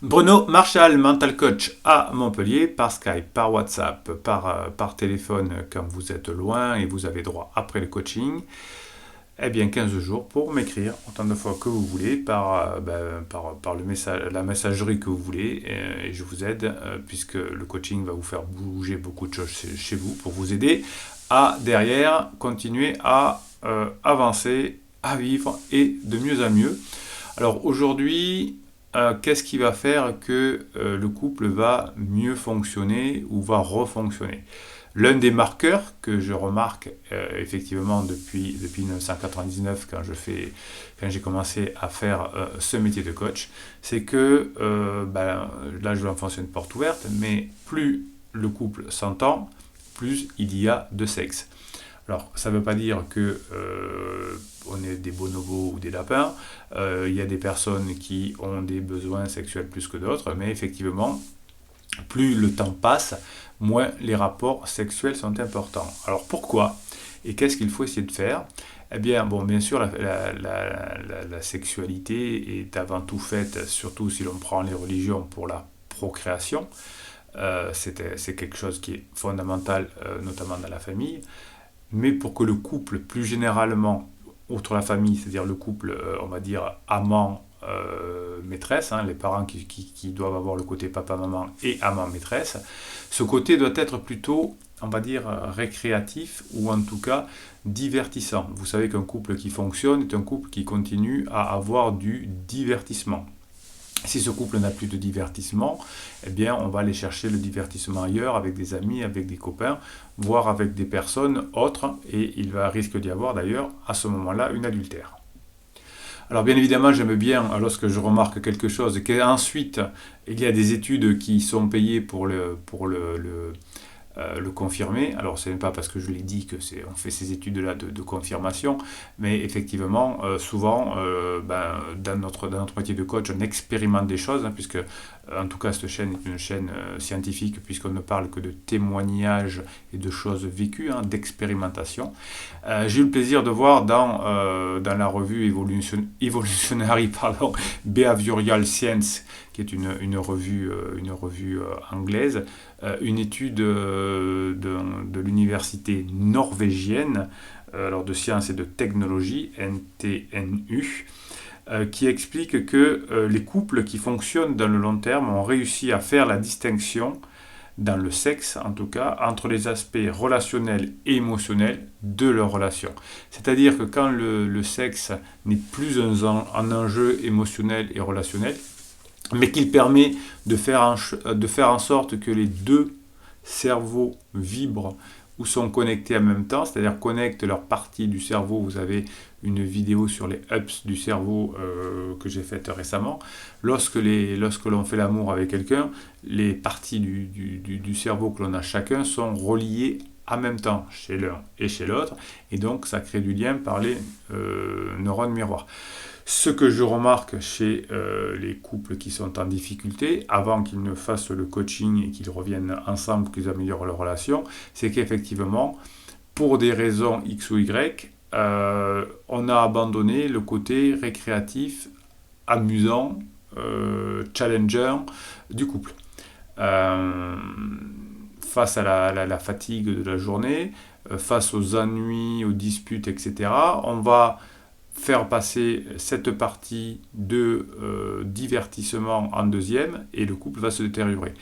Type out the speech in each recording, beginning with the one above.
Bruno Marchal, mental coach à Montpellier, par Skype, par WhatsApp, par téléphone quand vous êtes loin et vous avez droit après le coaching. Eh bien 15 jours pour m'écrire autant de fois que vous voulez par le message, la messagerie que vous voulez et je vous aide puisque le coaching va vous faire bouger beaucoup de choses chez vous pour vous aider à derrière continuer à avancer, à vivre et de mieux en mieux. Alors aujourd'hui, qu'est-ce qui va faire que le couple va mieux fonctionner ou va refonctionner? L'un des marqueurs que je remarque effectivement depuis 1999 quand j'ai commencé à faire ce métier de coach, c'est que là je l'enfonce une porte ouverte, mais plus le couple s'entend, plus il y a de sexe. Alors, ça ne veut pas dire que on est des bonobos ou des lapins. Il y a des personnes qui ont des besoins sexuels plus que d'autres, mais effectivement, plus le temps passe, moins les rapports sexuels sont importants. Alors pourquoi? Et qu'est-ce qu'il faut essayer de faire? Eh bien, bon, bien sûr, la sexualité est avant tout faite, surtout si l'on prend les religions, pour la procréation. C'est quelque chose qui est fondamental, notamment dans la famille. Mais pour que le couple, plus généralement, outre la famille, c'est-à-dire le couple, on va dire, amant, maîtresse, hein, les parents qui doivent avoir le côté papa-maman et amant-maîtresse, ce côté doit être plutôt, on va dire, récréatif ou en tout cas divertissant. Vous savez qu'un couple qui fonctionne est un couple qui continue à avoir du divertissement. Si ce couple n'a plus de divertissement, eh bien, on va aller chercher le divertissement ailleurs, avec des amis, avec des copains, voire avec des personnes autres, et risque d'y avoir d'ailleurs à ce moment-là une adultère. Alors bien évidemment, j'aime bien lorsque je remarque quelque chose, qu'ensuite il y a des études qui sont payées pour le confirmer. Alors, ce n'est pas parce que je l'ai dit on fait ces études-là de confirmation, mais effectivement, souvent, dans notre métier de coach, on expérimente des choses, hein, puisque, en tout cas, cette chaîne est une chaîne scientifique, puisqu'on ne parle que de témoignages et de choses vécues, hein, d'expérimentation. J'ai eu le plaisir de voir dans la revue Evolutionary Behavioral Science, qui est une revue anglaise, une étude de l'université norvégienne, alors de sciences et de technologie, NTNU, qui explique que les couples qui fonctionnent dans le long terme ont réussi à faire la distinction, dans le sexe en tout cas, entre les aspects relationnels et émotionnels de leur relation. C'est-à-dire que quand le sexe n'est plus un enjeu émotionnel et relationnel, mais qu'il permet de faire en sorte que les deux cerveaux vibrent ou sont connectés en même temps, c'est-à-dire connectent leurs parties du cerveau. Vous avez une vidéo sur les ups du cerveau que j'ai faite récemment. Lorsque l'on fait l'amour avec quelqu'un, les parties du cerveau que l'on a chacun sont reliées en même temps chez l'un et chez l'autre, et donc ça crée du lien par les neurones miroirs. Ce que je remarque chez les couples qui sont en difficulté, avant qu'ils ne fassent le coaching et qu'ils reviennent ensemble, qu'ils améliorent leur relation, c'est qu'effectivement, pour des raisons X ou Y, on a abandonné le côté récréatif, amusant, challenger du couple. Face à la fatigue de la journée, face aux ennuis, aux disputes, etc., on va faire passer cette partie de divertissement en deuxième et le couple va se détériorer.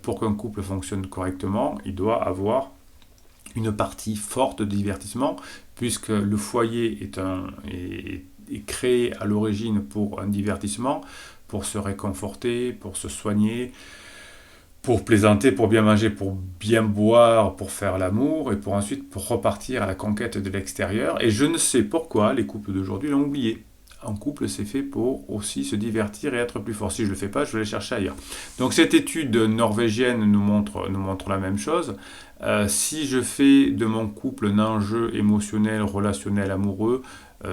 Pour qu'un couple fonctionne correctement, il doit avoir une partie forte de divertissement, puisque le foyer est créé à l'origine pour un divertissement, pour se réconforter, pour se soigner, pour plaisanter, pour bien manger, pour bien boire, pour faire l'amour, et pour repartir à la conquête de l'extérieur. Et je ne sais pourquoi les couples d'aujourd'hui l'ont oublié. Un couple, c'est fait pour aussi se divertir et être plus fort. Si je ne le fais pas, je vais aller chercher ailleurs. Donc cette étude norvégienne nous montre la même chose. Si je fais de mon couple un enjeu émotionnel, relationnel, amoureux,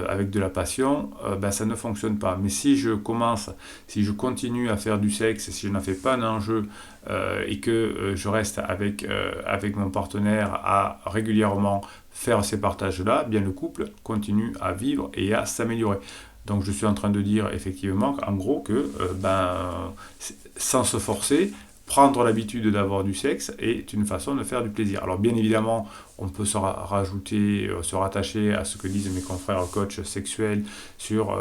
avec de la passion, ça ne fonctionne pas. Mais si je continue à faire du sexe, si je n'en fais pas un enjeu et que je reste avec mon partenaire à régulièrement faire ces partages-là, bien le couple continue à vivre et à s'améliorer. Donc je suis en train de dire effectivement, en gros, que sans se forcer, prendre l'habitude d'avoir du sexe est une façon de faire du plaisir. Alors bien évidemment, on peut se rajouter, se rattacher à ce que disent mes confrères coachs sexuels sur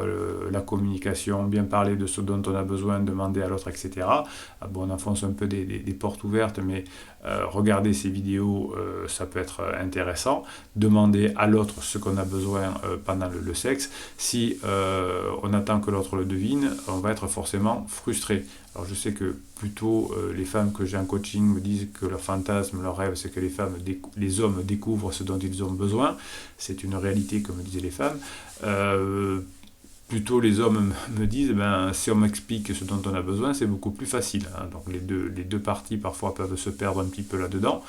la communication, bien parler de ce dont on a besoin, demander à l'autre, etc. Bon, on enfonce un peu des portes ouvertes, mais regarder ces vidéos, ça peut être intéressant. Demander à l'autre ce qu'on a besoin pendant le sexe. Si on attend que l'autre le devine, on va être forcément frustré. Alors je sais que plutôt les femmes que j'ai en coaching me disent que leur fantasme, leur rêve, c'est que les hommes découvrent ce dont ils ont besoin. C'est une réalité, comme disaient les femmes. Plutôt les hommes me disent, si on m'explique ce dont on a besoin, c'est beaucoup plus facile. Hein. Donc les deux parties parfois peuvent se perdre un petit peu là-dedans.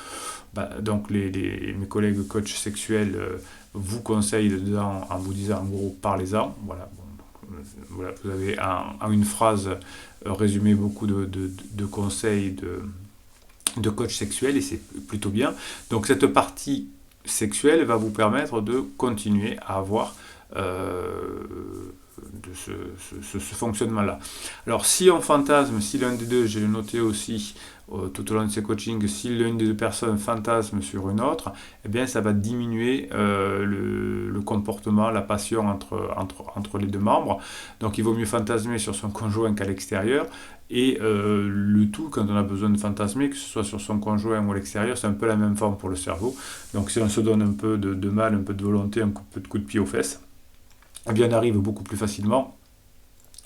Donc mes collègues coachs sexuels vous conseillent dedans en vous disant en gros, parlez-en. Voilà. Voilà, vous avez en une phrase résumé beaucoup de conseils de coach sexuel et c'est plutôt bien. Donc cette partie sexuelle va vous permettre de continuer à avoir ce fonctionnement-là. Alors si on fantasme, si l'un des deux, j'ai noté aussi tout au long de ces coachings, si l'une des deux personnes fantasme sur une autre, eh bien ça va diminuer le comportement, la passion entre les deux membres. Donc il vaut mieux fantasmer sur son conjoint qu'à l'extérieur. Et le tout, quand on a besoin de fantasmer, que ce soit sur son conjoint ou à l'extérieur, c'est un peu la même forme pour le cerveau. Donc si on se donne un peu de mal, un peu de volonté, un peu de coup de pied aux fesses, eh bien on arrive beaucoup plus facilement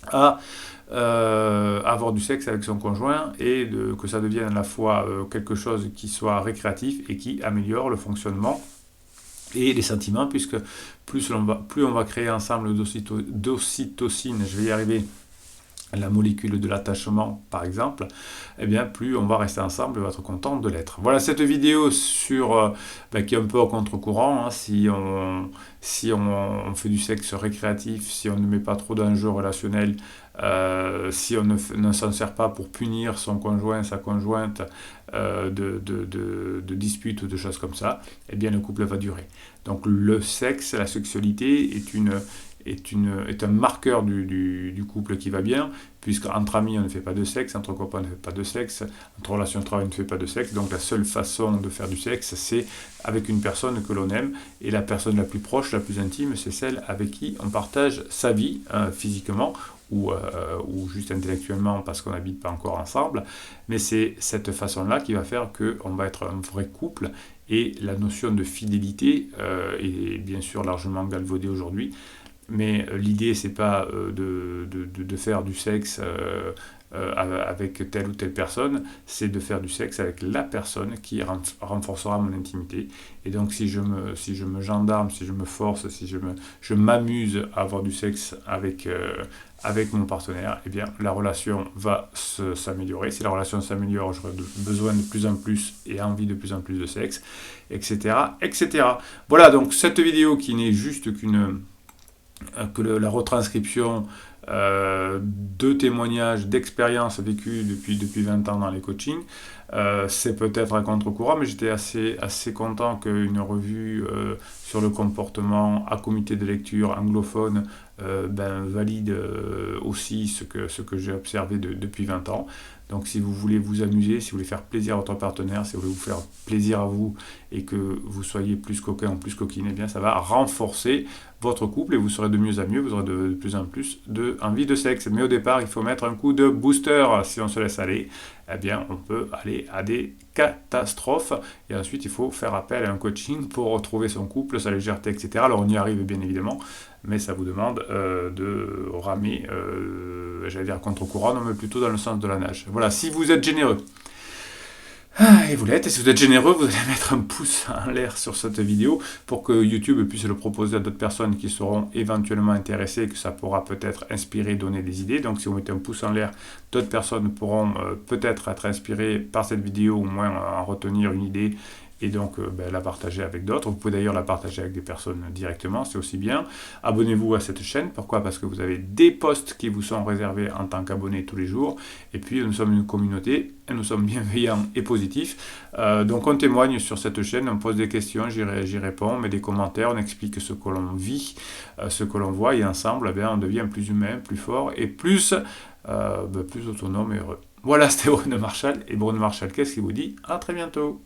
à avoir du sexe avec son conjoint et que ça devienne à la fois quelque chose qui soit récréatif et qui améliore le fonctionnement et les sentiments, puisque plus on va créer ensemble d'ocytocine, je vais y arriver, la molécule de l'attachement par exemple, eh bien plus on va rester ensemble et on va être content de l'être. Voilà cette vidéo qui est un peu au contre-courant, hein, si on fait du sexe récréatif, si on ne met pas trop d'enjeux relationnels, si on ne s'en sert pas pour punir son conjoint, sa conjointe de disputes ou de choses comme ça, eh bien le couple va durer. Donc le sexe, la sexualité est un marqueur du couple qui va bien, puisque entre amis on ne fait pas de sexe, entre copains on ne fait pas de sexe, entre relations de travail on ne fait pas de sexe, donc la seule façon de faire du sexe c'est avec une personne que l'on aime, et la personne la plus proche, la plus intime, c'est celle avec qui on partage sa vie physiquement, ou juste intellectuellement parce qu'on n'habite pas encore ensemble, mais c'est cette façon-là qui va faire qu'on va être un vrai couple, et la notion de fidélité est bien sûr largement galvaudée aujourd'hui. Mais l'idée, c'est pas de faire du sexe avec telle ou telle personne, c'est de faire du sexe avec la personne qui renforcera mon intimité. Et donc si je me gendarme, si je me force, si je m'amuse à avoir du sexe avec mon partenaire, eh bien la relation va s'améliorer. Si la relation s'améliore, j'aurai besoin de plus en plus et envie de plus en plus de sexe, etc. etc. Voilà, donc cette vidéo qui n'est juste la retranscription de témoignages, d'expériences vécues depuis 20 ans dans les coachings. C'est peut-être un contre-courant, mais j'étais assez content qu'une revue sur le comportement à comité de lecture anglophone valide aussi ce que j'ai observé depuis 20 ans. Donc si vous voulez vous amuser, si vous voulez faire plaisir à votre partenaire, si vous voulez vous faire plaisir à vous et que vous soyez plus coquin ou plus coquine, eh bien ça va renforcer votre couple et vous serez de mieux en mieux, vous aurez de plus en plus envie de sexe. Mais au départ, il faut mettre un coup de booster. Si on se laisse aller, eh bien on peut aller à des catastrophes. Et ensuite, il faut faire appel à un coaching pour retrouver son couple, sa légèreté, etc. Alors on y arrive bien évidemment, mais ça vous demande de ramer, j'allais dire contre-courant, non, mais plutôt dans le sens de la nage. Voilà, si vous êtes généreux, et vous l'êtes, et si vous êtes généreux, vous allez mettre un pouce en l'air sur cette vidéo pour que YouTube puisse le proposer à d'autres personnes qui seront éventuellement intéressées et que ça pourra peut-être inspirer, donner des idées. Donc si vous mettez un pouce en l'air, d'autres personnes pourront peut-être être inspirées par cette vidéo, au moins en retenir une idée et donc la partager avec d'autres. Vous pouvez d'ailleurs la partager avec des personnes directement, c'est aussi bien. Abonnez-vous à cette chaîne, pourquoi? Parce que vous avez des posts qui vous sont réservés en tant qu'abonné tous les jours, et puis nous sommes une communauté, et nous sommes bienveillants et positifs, donc on témoigne sur cette chaîne, on pose des questions, j'y réponds, on met des commentaires, on explique ce que l'on vit, ce que l'on voit, et ensemble, on devient plus humain, plus fort, et plus autonome et heureux. Voilà, c'était Bruno Marshall, et Bruno Marshall, qu'est-ce qu'il vous dit? À très bientôt.